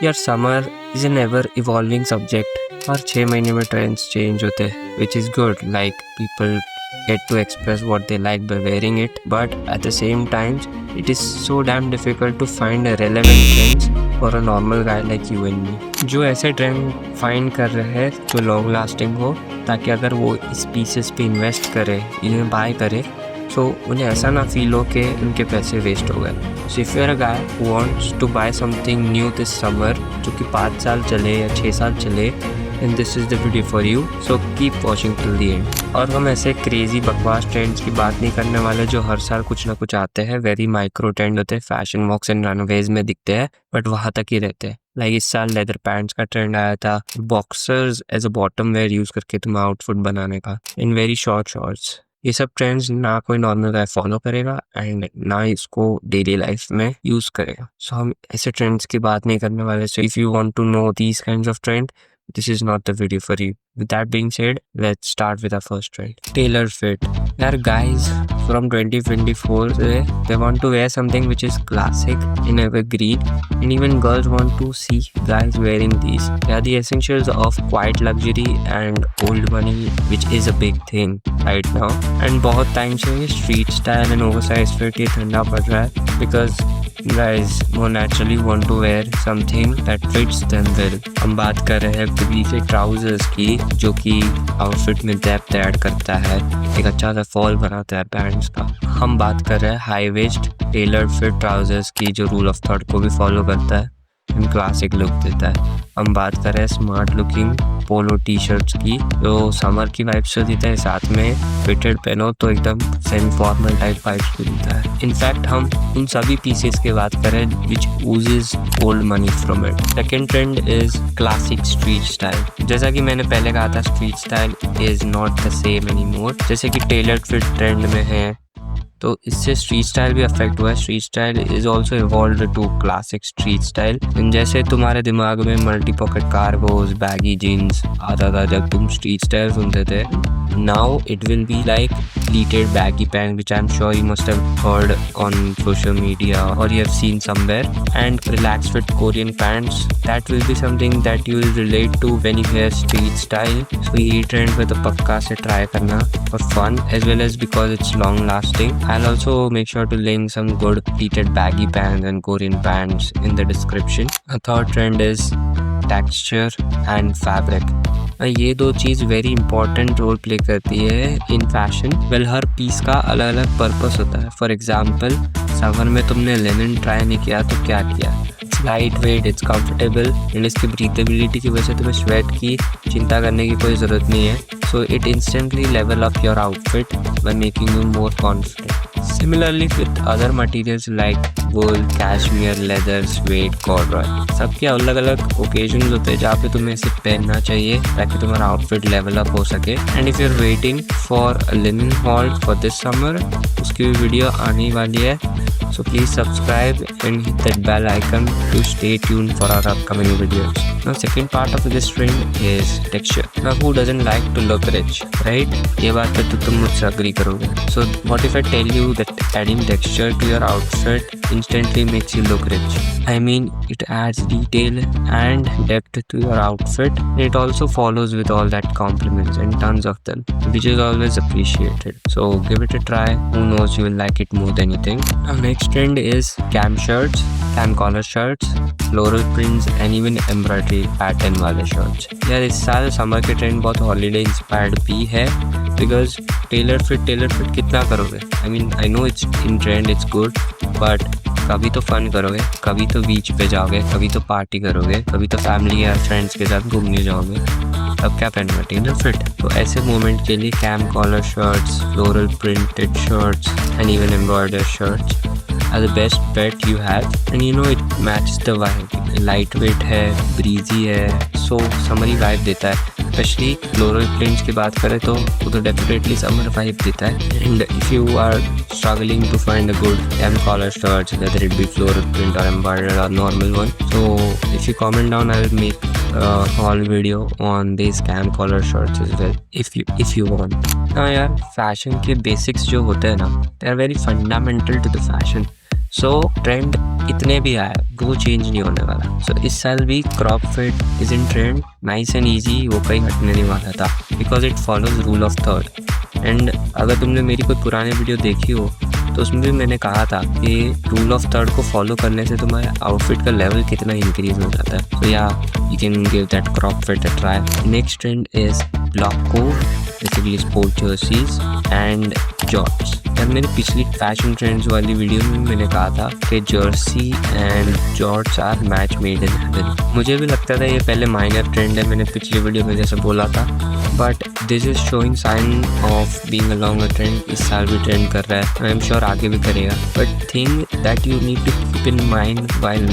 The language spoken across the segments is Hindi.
यार summer is an ever evolving subject. हर 6 महीने में ट्रेंड्स चेंज होते हैं, which is good. Like people get to express what they like by wearing it, but at the same time it is so damn difficult to find a relevant trends for a normal guy like you and me जो ऐसे ट्रेंड फाइंड कर रहे हैं जो लॉन्ग लास्टिंग हो, ताकि अगर वो इस पीसेस पे इन्वेस्ट करे, इन्हें बाय करे, तो उन्हें ऐसा ना फील हो कि उनके पैसे वेस्ट हो गए। So if you are a guy who wants to buy something new this summer, जो कि 5 साल चले या 6 साल चले, and this is the video for you, so keep watching till the end। और हम ऐसे क्रेजी बकवास ट्रेंड्स की बात नहीं करने वाले जो हर साल कुछ ना कुछ आते हैं। वेरी माइक्रो ट्रेंड होते हैं, फैशन वॉक्स एंड रनवेज में दिखते हैं, बट वहाँ तक ही रहते हैं। लाइक इस साल लेदर पैंट्स का ट्रेंड आया था, boxers as a bottom wear use करके तुम आउटफिट बनाने का, इन वेरी शॉर्ट शॉर्ट्स। ये सब ट्रेंड्स ना कोई नॉर्मल गाय फॉलो करेगा एंड ना इसको डेली लाइफ में यूज करेगा। सो हम ऐसे ट्रेंड्स की बात नहीं करने वाले। So if you want to know these kinds of trend, this is not the video for you। With that being said, let's start with our first trend, tailor fit। There are guys from 2024 they want to wear something which is classic and evergreen, and even girls want to see guys wearing these। They are the essentials of quiet luxury and old money, which is a big thing right now। And बहुत टाइम से ये street style and oversized fit ये ठंडा पड़ रहा है, because guys more naturally want to wear something that fits them well। हम बात कर रहे हैं बिगली से ट्राउजर्स की, जो कि आउटफिट में डेप्थ ऐड करता है, एक अच्छा सा फॉल बनाता है पैंट्स का। हम बात कर रहे हैं high waist tailored fit trousers की, जो रूल ऑफ थर्ड को भी फॉलो करता है, क्लासिक लुक देता है। हम बात कर रहे हैं smart looking polo T shirts की, जो समर की वाइब्स तो देता है, साथ में फिटेड पहनो तो एकदम सेमी फॉर्मल टाइप वाइब्स भी देता है। इनफैक्ट हम उन सभी पीसेस की बात करें which uses old money from it. Second trend is classic street style. जैसा कि मैंने पहले कहा था, street style is not the same any more. जैसे कि टेलर्ड फिट ट्रेंड में है, तो इससे स्ट्रीट स्टाइल भी अफेक्ट हुआ है। Street style is also evolved to classic street style. जैसे तुम्हारे दिमाग में multi pocket cargos, baggy jeans आता था जब तुम स्ट्रीट स्टाइल सुनते थे, now it will be like pleated baggy pants, which I'm sure you must have heard on social media or you have seen somewhere, and relaxed fit Korean pants, that will be something that you will relate to when you hear street style। So ये trend पे तो पक्का से try करना for fun as well as because it's long lasting। I'll also make sure to link some good pleated baggy pants and Korean pants in the description। A third trend is texture and fabric। ये दो चीज़ वेरी इंपॉर्टेंट रोल प्ले करती है इन फैशन। वेल हर पीस का अलग अलग पर्पस होता है। फॉर एग्जाम्पल, समर में तुमने लिनन ट्राई नहीं किया तो क्या किया? Its light weight, it's comfortable, and इसकी ब्रीथेबिलिटी की वजह से तुम्हें स्वेट की चिंता करने की कोई ज़रूरत नहीं है। So it instantly level up your outfit by making you more confident. Similarly with other materials like wool, cashmere, leather, suede, corduroy, सबके अलग अलग ओकेजन होते हैं जहाँ पे तुम्हें इसे पहनना चाहिए ताकि तुम्हारा आउटफिट लेवल अप हो सके। And if you are waiting for a linen haul for this summer, उसकी भी वीडियो आने वाली है। So please subscribe and hit that bell icon to stay tuned for our upcoming videos। Now second part of this trend is texture। Now who doesn't like to look rich, right? ये बात पे तो तुम मुझसे agree करोगे। So what if I tell you that adding texture to your outfit instantly makes you look rich? I mean, it adds detail and depth to your outfit, and it also follows with all that compliments and tons of them, which is always appreciated। So give it a try, who knows, you will like it more than you think। Now next trend is cam shirts, cam collar shirts, floral prints and even embroidery pattern वाले shirts। यार इस साल समर के ट्रेंड बहुत हॉलीडे इंस्पायर्ड भी है, बिकॉज टेलर फिट कितना करोगे? I mean I know it's in trend, it's good, but कभी तो फन करोगे, कभी तो बीच पे जाओगे, कभी तो पार्टी करोगे, कभी तो फैमिली या फ्रेंड्स के साथ घूमने जाओगे, अब क्या पहनना? Tailor fit. तो ऐसे मोमेंट के लिए camp collar shirts, floral printed shirts and even embroidered shirts are the best bet you have, and you know it matches the vibe। lightweight है, breezy है, so summery vibe देता है। स्पेशली फ्लोरल प्रिंट्स की बात करें तो वो तो डेफिनेटली समर वाइब देता है। And if you are struggling to find a good cam collar shirts, whether it be floral print or embroidered or normal one, so if you comment down, I will make a haul video on these cam collar shirts as well if you want। हाँ यार, फैशन के बेसिक्स जो होते हैं ना, they are very fundamental to the fashion। So trend इतने भी आए वो चेंज नहीं होने वाला। सो इस साल भी crop fit is in trend, nice and easy, वो कहीं हटने नहीं वाला था because it follows rule of third. And अगर तुमने मेरी कोई पुरानी वीडियो देखी हो तो उसमें भी मैंने कहा था कि रूल ऑफ थर्ड को फॉलो करने से तुम्हारे आउटफिट का लेवल कितना इंक्रीज हो जाता है। सो या you can give that crop fit a try. Next trend is blokecore, basically sport jerseys and jorts. यार मेरी पिछली फैशन ट्रेंड्स वाली वीडियो में मैंने कहा था कि jersey and jorts are match made in heaven. मुझे भी लगता था ये पहले माइनर ट्रेंड है, मैंने पिछली वीडियो में जैसे बोला था, but this is showing sign of being along a trend. इस साल भी ट्रेंड कर रहा है, आई एम श्योर आगे भी करेगा। But thing that you need to keep in mind while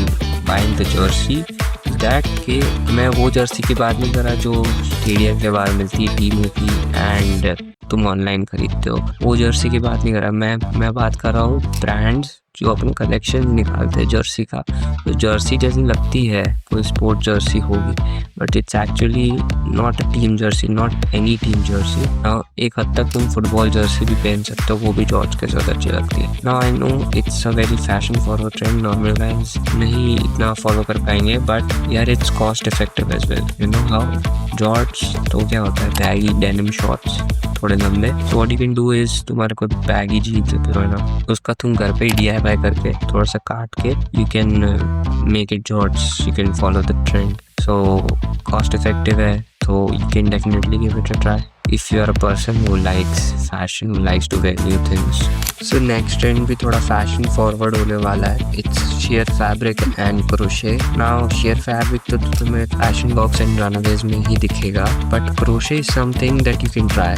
buying the jersey that कि मैं वो जर्सी की बात नहीं कर रहा जो स्टेडियम के बाहर मिलती है टीमों की एंड तुम ऑनलाइन खरीदते हो, वो जर्सी की बात नहीं कर रहा मैं बात कर रहा हूँ ब्रांड्स जो अपने कलेक्शन निकालते हैं जर्सी का। तो जर्सी जैसी लगती है कोई स्पोर्ट जर्सी होगी, but it's actually not a team Jersey, not any team Jersey. Now एक हद तक तुम फुटबॉल जर्सी भी पहन सकते हो, वो भी जॉर्ज के साथ अच्छी लगती है। Now I know it's a very fashion forward trend, normal guys नहीं इतना फॉलो कर पाएंगे, बट यार it's cost effective as well. You know how jorts तो क्या होता है, बैगी डेनिम शॉर्ट्स थोड़े लंबे। So what you can do is तुम्हारे को बैगी जीन्स है ना, उसका तुम घर पे ही DIY करके थोड़ा सा काट के you can make it jorts, you can follow the trend. So cost effective है तो you can definitely give it a try if you are a person who likes fashion, who likes to wear new things. So next trend भी थोड़ा fashion forward होने वाला है, it's sheer fabric and crochet. Now sheer fabric तो तुम्हें fashion box and runaways में ही दिखेगा, but crochet is something that you can try.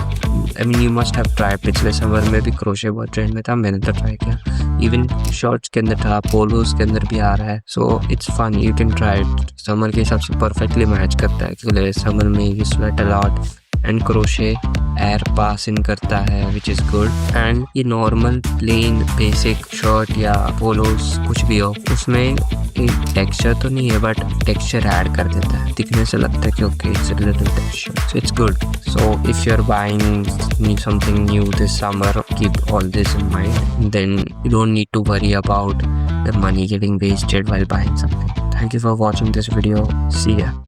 I mean you must have tried. पिछले summer में भी crochet बहुत trend में था, मैंने तो try किया। Even shorts के अंदर था, polos के अंदर भी आ रहा है, so it's fun, you can try it. Summer के हिसाब से perfectly match करता है क्योंकि summer में you sweat a lot and crochet air pass in करता है विच इज़ गुड। एंड ये नॉर्मल प्लेन बेसिक शर्ट या पोलोस कुछ भी हो उसमें एक टेक्सचर तो नहीं है बट टेक्सचर ऐड कर देता है, दिखने से लगता है कि okay it's a little texture, so it's good. So if you are buying something new this summer, keep all this in mind, then you don't need to worry about the money getting wasted while buying something. Thank you for watching this video. See ya.